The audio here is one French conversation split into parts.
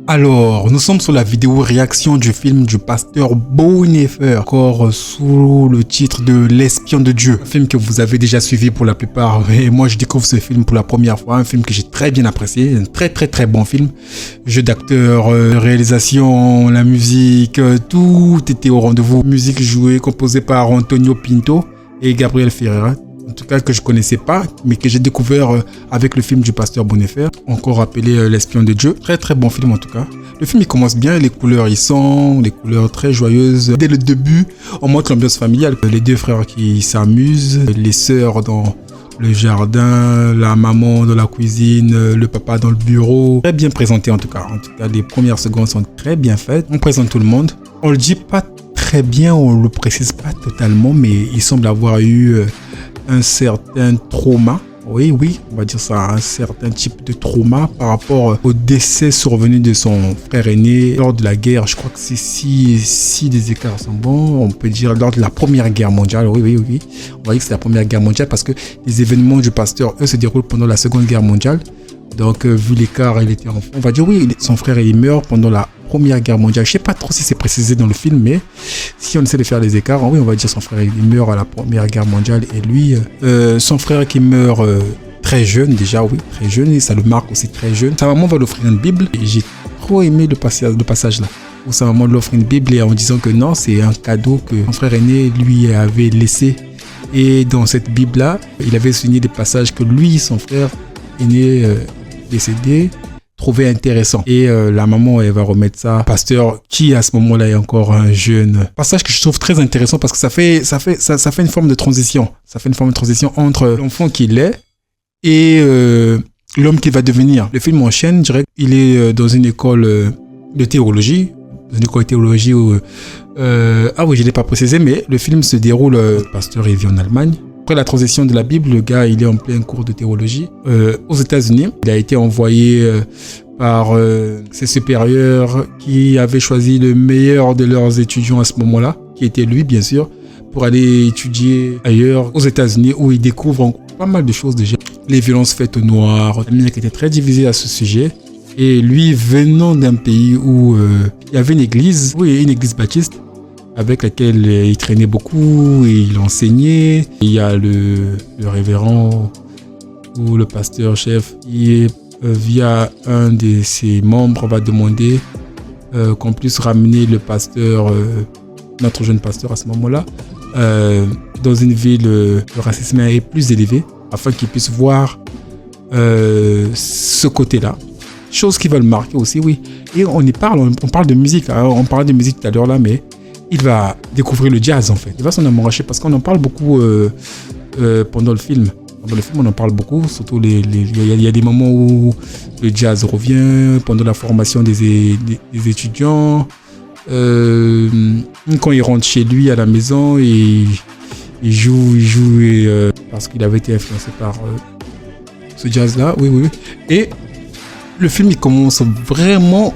Alors, nous sommes sur la vidéo réaction du film du pasteur Bonhoeffer, encore sous le titre de L'espion de Dieu, un film que vous avez déjà suivi pour la plupart, et moi je découvre ce film pour la première fois, un film que j'ai très bien apprécié, un très bon film, jeu d'acteur, réalisation, la musique, tout était au rendez-vous, musique jouée, composée par Antonio Pinto et Gabriel Ferreira. En tout cas que je connaissais pas, mais que j'ai découvert avec le film du pasteur Bonhoeffer, encore appelé L'espion de Dieu. Très bon film en tout cas. Le film il commence bien, les couleurs ils sont, les couleurs très joyeuses. Dès le début, on montre l'ambiance familiale, les deux frères qui s'amusent, les sœurs dans le jardin, la maman dans la cuisine, le papa dans le bureau. Très bien présenté en tout cas. En tout cas, les premières secondes sont très bien faites. On présente tout le monde. On le dit pas très bien, on le précise pas totalement, mais il semble avoir eu un certain trauma, oui, on va dire ça, un certain type de trauma par rapport au décès survenu de son frère aîné lors de la guerre. Je crois que c'est si des écarts sont bons, on peut dire lors de la Première Guerre mondiale, oui. On va dire que c'est la Première Guerre mondiale parce que les événements du pasteur, eux, se déroulent pendant la Seconde Guerre mondiale. Donc, vu l'écart, il était enfant. On va dire, oui, son frère, il meurt pendant la Première Guerre mondiale. Je ne sais pas trop si c'est précisé dans le film, mais si on essaie de faire les écarts, oui, on va dire son frère, il meurt à la Première Guerre mondiale. Et lui, son frère qui meurt très jeune, déjà, oui, très jeune, et ça le marque aussi très jeune. Sa maman va lui offrir une Bible, et j'ai trop aimé le passage là, où sa maman lui offre une Bible, et en disant que non, c'est un cadeau que son frère aîné lui avait laissé. Et dans cette Bible-là, il avait souligné des passages que lui, son frère aîné décédé, trouvait intéressant. Et la maman, elle va remettre ça. Pasteur, qui à ce moment-là est encore un jeune. Passage que je trouve très intéressant parce que ça fait une forme de transition. Ça fait une forme de transition entre l'enfant qu'il est et l'homme qu'il va devenir. Le film enchaîne, je dirais qu'il est dans une école de théologie. Dans une école de théologie où... ah oui, je ne l'ai pas précisé, mais le film se déroule... le pasteur, il vit en Allemagne. Après la transition de la Bible, le gars, il est en plein cours de théologie aux États-Unis. Il a été envoyé par ses supérieurs qui avaient choisi le meilleur de leurs étudiants à ce moment-là, qui était lui, bien sûr, pour aller étudier ailleurs aux États-Unis où il découvre pas mal de choses déjà. Les violences faites aux Noirs, l'Amérique était très divisée à ce sujet. Et lui, venant d'un pays où il y avait une église baptiste, avec laquelle il traînait beaucoup et il enseignait. Il y a le révérend ou le pasteur chef qui, via un de ses membres, va demander qu'on puisse ramener le pasteur, notre jeune pasteur à ce moment-là, dans une ville où le racisme est plus élevé, afin qu'il puisse voir ce côté-là. Chose qui va le marquer aussi, oui. Et on parle de musique. Hein. On parlait de musique tout à l'heure là, mais il va découvrir le jazz en fait. Il va s'en amouracher parce qu'on en parle beaucoup pendant le film. Pendant le film, on en parle beaucoup. Surtout, il y a des moments où le jazz revient pendant la formation des étudiants. Quand il rentre chez lui à la maison, il joue parce qu'il avait été influencé par ce jazz-là. Oui. Et le film, il commence vraiment...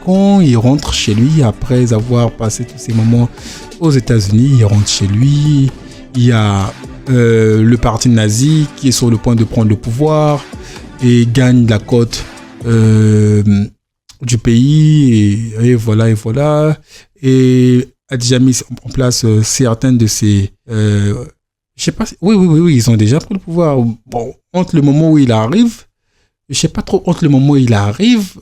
Quand il rentre chez lui, après avoir passé tous ces moments aux États-Unis, il rentre chez lui. Il y a le parti nazi qui est sur le point de prendre le pouvoir et gagne la côte du pays. Et voilà. Et a déjà mis en place certains de ces... je sais pas. Oui, ils ont déjà pris le pouvoir. Bon, entre le moment où il arrive, je sais pas trop, entre le moment où il arrive,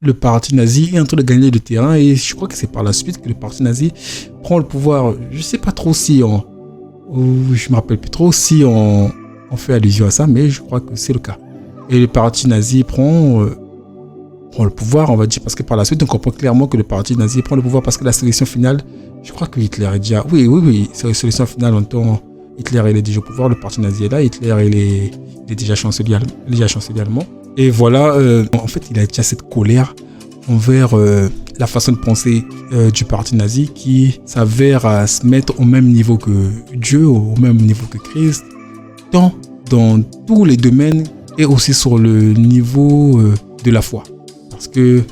le parti nazi est en train de gagner le terrain et je crois que c'est par la suite que le parti nazi prend le pouvoir. Je sais pas trop si je me rappelle plus trop si on fait allusion à ça, mais je crois que c'est le cas. Et le parti nazi prend le pouvoir, on va dire, parce que par la suite on comprend clairement que le parti nazi prend le pouvoir parce que la solution finale, je crois que Hitler est déjà... Oui, c'est la solution finale en temps... Hitler il est déjà au pouvoir, le parti nazi est là, Hitler il est déjà chancelier allemand. Et voilà, en fait, il a déjà cette colère envers la façon de penser du parti nazi qui s'avère à se mettre au même niveau que Dieu, au même niveau que Christ, tant dans tous les domaines et aussi sur le niveau de la foi. Parce que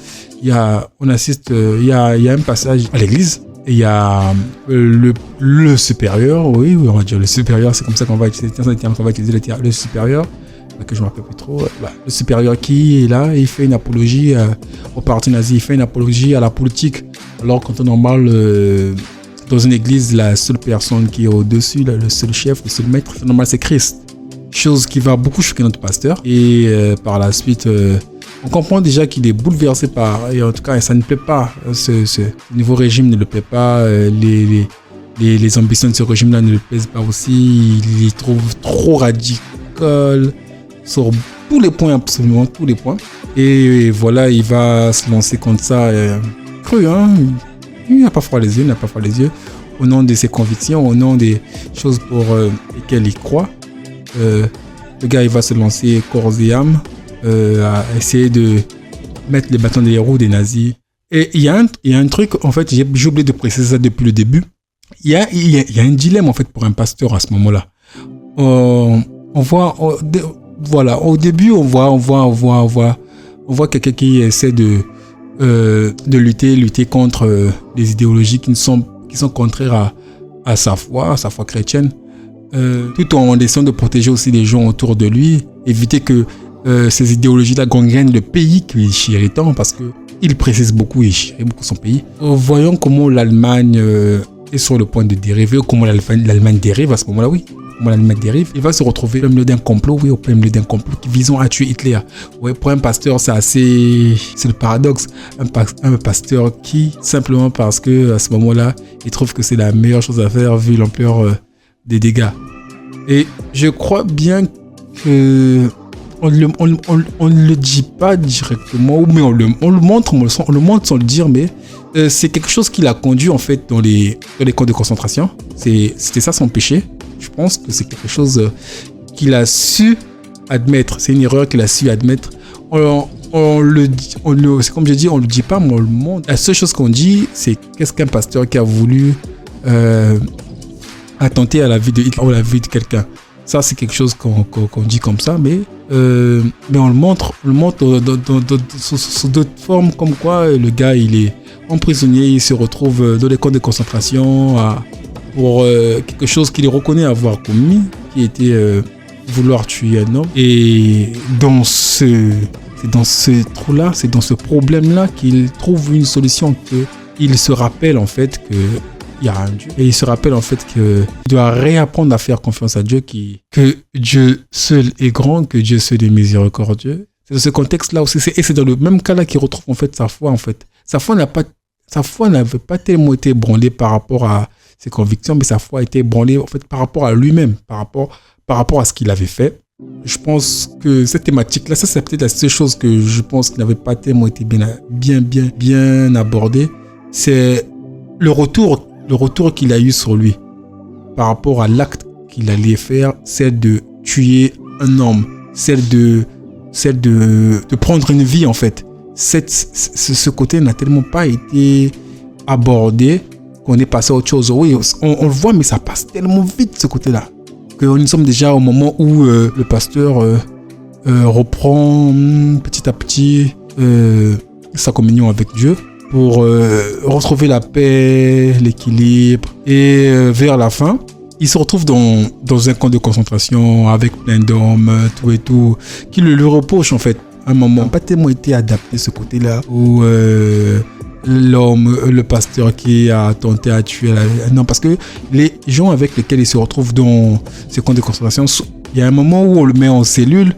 il y a un passage à l'église et il y a le supérieur, oui, on va dire le supérieur, c'est comme ça qu'on va utiliser le terme, le supérieur, que je me rappelle plus trop. Le supérieur qui est là, il fait une apologie au parti nazi, il fait une apologie à la politique. Alors qu'en temps normal, dans une église, la seule personne qui est au-dessus, le seul chef, le seul maître, c'est normal, c'est Christ. Chose qui va beaucoup choquer notre pasteur. Et par la suite, on comprend déjà qu'il est bouleversé par, et en tout cas, ça ne plaît pas. Ce nouveau régime ne le plaît pas. Les ambitions de ce régime-là ne le plaisent pas aussi. Il les trouve trop radical sur tous les points, absolument tous les points. Et voilà, il va se lancer contre ça. Cru, hein. Il n'a pas froid les yeux, au nom de ses convictions, au nom des choses pour lesquelles il croit. Le gars, il va se lancer corps et âme à essayer de mettre les bâtons dans les roues des nazis. Et il y a un truc, en fait, j'ai oublié de préciser ça depuis le début. Il y a un dilemme, en fait, pour un pasteur à ce moment-là. On voit, voilà, au début, on voit quelqu'un qui essaie de lutter contre les idéologies qui sont contraires à sa foi chrétienne, tout en essayant de protéger aussi les gens autour de lui, éviter que ces idéologies-là gangrènent le pays qu'il chérit tant, parce qu'il précise beaucoup, il chérit beaucoup son pays. Voyons comment l'Allemagne est sur le point de dériver, ou comment l'Allemagne dérive à ce moment-là, oui. Comment l'Allemagne dérive, il va se retrouver au plein milieu d'un complot, oui, au plein milieu d'un complot visant à tuer Hitler. Ouais, pour un pasteur, c'est le paradoxe. Un pasteur qui, simplement parce que à ce moment-là, il trouve que c'est la meilleure chose à faire vu l'ampleur des dégâts. Et je crois bien que on ne le dit pas directement, mais on le montre sans le dire, mais c'est quelque chose qui l'a conduit en fait dans les camps de concentration. C'était ça son péché. Je pense que c'est quelque chose qu'il a su admettre. C'est une erreur qu'il a su admettre. C'est comme je dis, on le dit pas, mais on le montre. La seule chose qu'on dit, c'est qu'est-ce qu'un pasteur qui a voulu attenter à la vie de Hitler ou à la vie de quelqu'un. Ça, c'est quelque chose qu'on dit comme ça, mais on le montre sous d'autres formes, comme quoi le gars, il est emprisonné, il se retrouve dans les camps de concentration pour quelque chose qu'il reconnaît avoir commis, qui était vouloir tuer un homme. Et c'est dans ce trou-là, c'est dans ce problème-là qu'il trouve une solution, qu'il se rappelle en fait que il y a un Dieu. Et il se rappelle en fait qu'il doit réapprendre à faire confiance à Dieu, que Dieu seul est grand, que Dieu seul est miséricordieux. C'est dans ce contexte-là aussi, et c'est dans le même cas-là qu'il retrouve en fait sa foi en fait. Sa foi n'avait pas tellement été ébranlée par rapport à ses convictions, mais sa foi a été ébranlée en fait par rapport à lui-même, par rapport à ce qu'il avait fait. Je pense que cette thématique-là, ça c'est peut-être la seule chose que je pense qui n'avait pas tellement été bien abordée. C'est le retour qu'il a eu sur lui par rapport à l'acte qu'il allait faire, c'est de tuer un homme, c'est de prendre une vie en fait. Ce côté n'a tellement pas été abordé qu'on est passé à autre chose. Oui, on le voit, mais ça passe tellement vite ce côté-là que nous sommes déjà au moment où le pasteur reprend petit à petit sa communion avec Dieu pour retrouver la paix, l'équilibre. Et vers la fin, il se retrouve dans un camp de concentration avec plein d'hommes, tout et tout, qui le reprochent en fait. À un moment, pas tellement été adapté ce côté-là, où le pasteur qui a tenté à tuer non, parce que les gens avec lesquels il se retrouve dans ces camps de concentration, il y a un moment où on le met en cellule